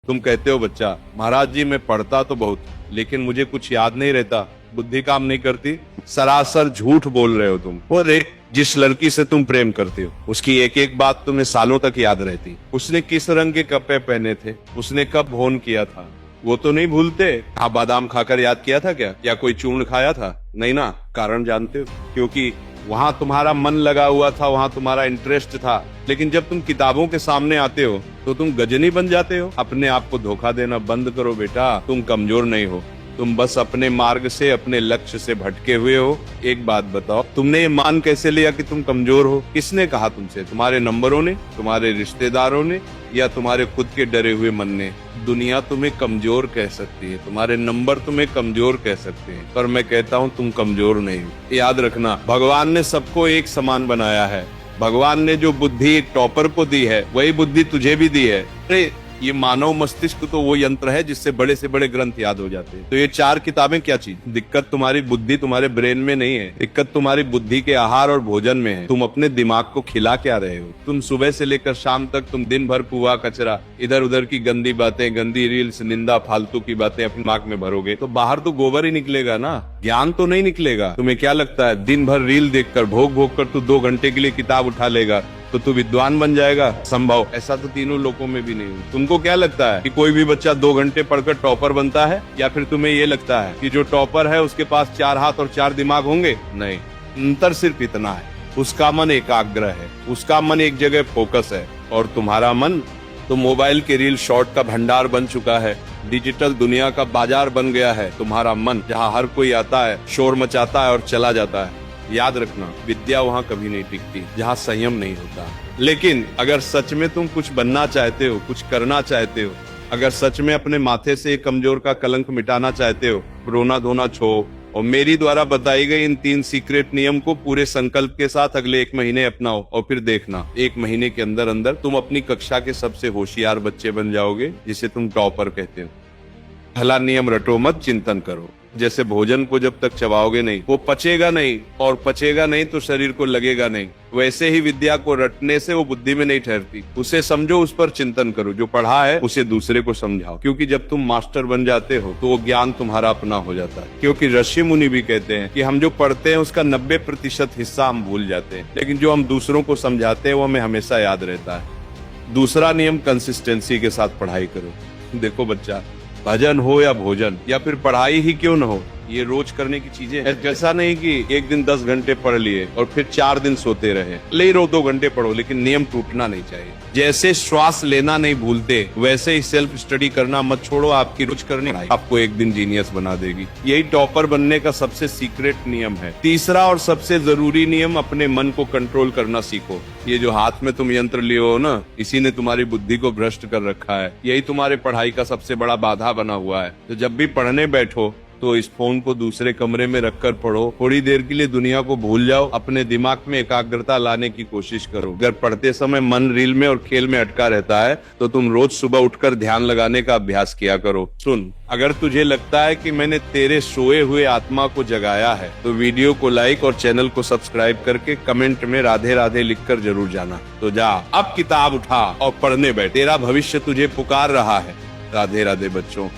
तुम कहते हो बच्चा, महाराज जी मैं पढ़ता तो बहुत, लेकिन मुझे कुछ याद नहीं रहता, बुद्धि काम नहीं करती। सरासर झूठ बोल रहे हो तुम। और जिस लड़की से तुम प्रेम करते हो उसकी एक एक बात तुम्हें सालों तक याद रहती। उसने किस रंग के कपड़े पहने थे, उसने कब फोन किया था, वो तो नहीं भूलते। आप बादाम खाकर याद किया था क्या, या कोई चूर्ण खाया था? नहीं ना। कारण जानते हो, क्योंकि वहाँ तुम्हारा मन लगा हुआ था, वहाँ तुम्हारा इंटरेस्ट था। लेकिन जब तुम किताबों के सामने आते हो तो तुम गजनी बन जाते हो। अपने आप को धोखा देना बंद करो बेटा, तुम कमजोर नहीं हो, तुम बस अपने मार्ग से, अपने लक्ष्य से भटके हुए हो। एक बात बताओ, तुमने ये मान कैसे लिया कि तुम कमजोर हो? किसने कहा तुमसे? तुम्हारे नंबरों ने, तुम्हारे रिश्तेदारों ने, या तुम्हारे खुद के डरे हुए मन ने? दुनिया तुम्हें कमजोर कह सकती है, तुम्हारे नंबर तुम्हें कमजोर कह सकते हैं, पर मैं कहता हूँ तुम कमजोर नहीं हो। याद रखना, भगवान ने सबको एक समान बनाया है। भगवान ने जो बुद्धि एक टॉपर को दी है वही बुद्धि तुझे भी दी है। अरे ये मानव मस्तिष्क तो वो यंत्र है जिससे बड़े से बड़े ग्रंथ याद हो जाते हैं। तो ये 4 किताबें क्या चीज? दिक्कत तुम्हारी बुद्धि, तुम्हारे ब्रेन में नहीं है, दिक्कत तुम्हारी बुद्धि के आहार और भोजन में है। तुम अपने दिमाग को खिला क्या रहे हो? तुम सुबह से लेकर शाम तक तुम दिन भर पुआ कचरा, इधर उधर की गंदी बातें, गंदी रील्स, निंदा, फालतू की बातें अपने दिमाग में भरोगे तो बाहर तो गोबर ही निकलेगा ना, ज्ञान तो नहीं निकलेगा। तुम्हें क्या लगता है दिन भर रील देखकर, भोग भोग कर तू 2 घंटे के लिए किताब उठा लेगा तो तू विद्वान बन जाएगा? संभव? ऐसा तो तीनों लोगों में भी नहीं है। तुमको क्या लगता है कि कोई भी बच्चा 2 घंटे पढ़कर टॉपर बनता है? या फिर तुम्हें ये लगता है कि जो टॉपर है उसके पास 4 हाथ और 4 दिमाग होंगे? नहीं, अंतर सिर्फ इतना है, उसका मन एकाग्र है, उसका मन एक जगह फोकस है। और तुम्हारा मन तो मोबाइल के रील शॉर्ट का भंडार बन चुका है, डिजिटल दुनिया का बाजार बन गया है तुम्हारा मन, जहाँ हर कोई आता है, शोर मचाता है और चला जाता है। याद रखना, विद्या वहाँ कभी नहीं टिकती जहाँ संयम नहीं होता। लेकिन अगर सच में तुम कुछ बनना चाहते हो, कुछ करना चाहते हो, अगर सच में अपने माथे से कमजोर का कलंक मिटाना चाहते हो, रोना धोना छोड़ो और मेरी द्वारा बताई गई इन 3 सीक्रेट नियम को पूरे संकल्प के साथ अगले 1 महीने अपनाओ और फिर देखना 1 महीने के अंदर अंदर तुम अपनी कक्षा के सबसे होशियार बच्चे बन जाओगे, जिसे तुम टॉपर कहते हो। पहला नियम रटो मत, चिंतन करो। जैसे भोजन को जब तक चबाओगे नहीं वो पचेगा नहीं, और पचेगा नहीं तो शरीर को लगेगा नहीं, वैसे ही विद्या को रटने से वो बुद्धि में नहीं ठहरती। उसे समझो, उस पर चिंतन करो, जो पढ़ा है उसे दूसरे को समझाओ, क्योंकि जब तुम मास्टर बन जाते हो तो वो ज्ञान तुम्हारा अपना हो जाता है। क्योंकि ऋषि मुनि भी कहते हैं कि हम जो पढ़ते हैं उसका 90% हिस्सा हम भूल जाते हैं, लेकिन जो हम दूसरों को समझाते हैं वो हमें हमेशा याद रहता है। दूसरा नियम, कंसिस्टेंसी के साथ पढ़ाई करो। देखो बच्चा, भजन हो या भोजन या फिर पढ़ाई ही क्यों न हो, ये रोज करने की चीजें हैं। ऐसा नहीं कि एक दिन 10 घंटे पढ़ लिए और फिर 4 दिन सोते रहे। ले रो 2 घंटे पढ़ो, लेकिन नियम टूटना नहीं चाहिए। जैसे श्वास लेना नहीं भूलते वैसे ही सेल्फ स्टडी करना मत छोड़ो। आपकी रोज करनी आपको एक दिन जीनियस बना देगी। यही टॉपर बनने का सबसे सीक्रेट नियम है। तीसरा और सबसे जरूरी नियम, अपने मन को कंट्रोल करना सीखो। ये जो हाथ में तुम यंत्र लिए हो ना, इसी ने तुम्हारी बुद्धि को भ्रष्ट कर रखा है। यही तुम्हारे पढ़ाई का सबसे बड़ा बाधा बना हुआ है। तो जब भी पढ़ने बैठो तो इस फोन को दूसरे कमरे में रखकर पढ़ो। थोड़ी देर के लिए दुनिया को भूल जाओ, अपने दिमाग में एकाग्रता लाने की कोशिश करो। अगर पढ़ते समय मन रील में और खेल में अटका रहता है तो तुम रोज सुबह उठकर ध्यान लगाने का अभ्यास किया करो। सुन, अगर तुझे लगता है कि मैंने तेरे सोए हुए आत्मा को जगाया है तो वीडियो को लाइक और चैनल को सब्सक्राइब करके कमेंट में राधे राधे लिखकर जरूर जाना। तो जा, अब किताब उठा और पढ़ने बैठ, तेरा भविष्य तुझे पुकार रहा है। राधे राधे बच्चों।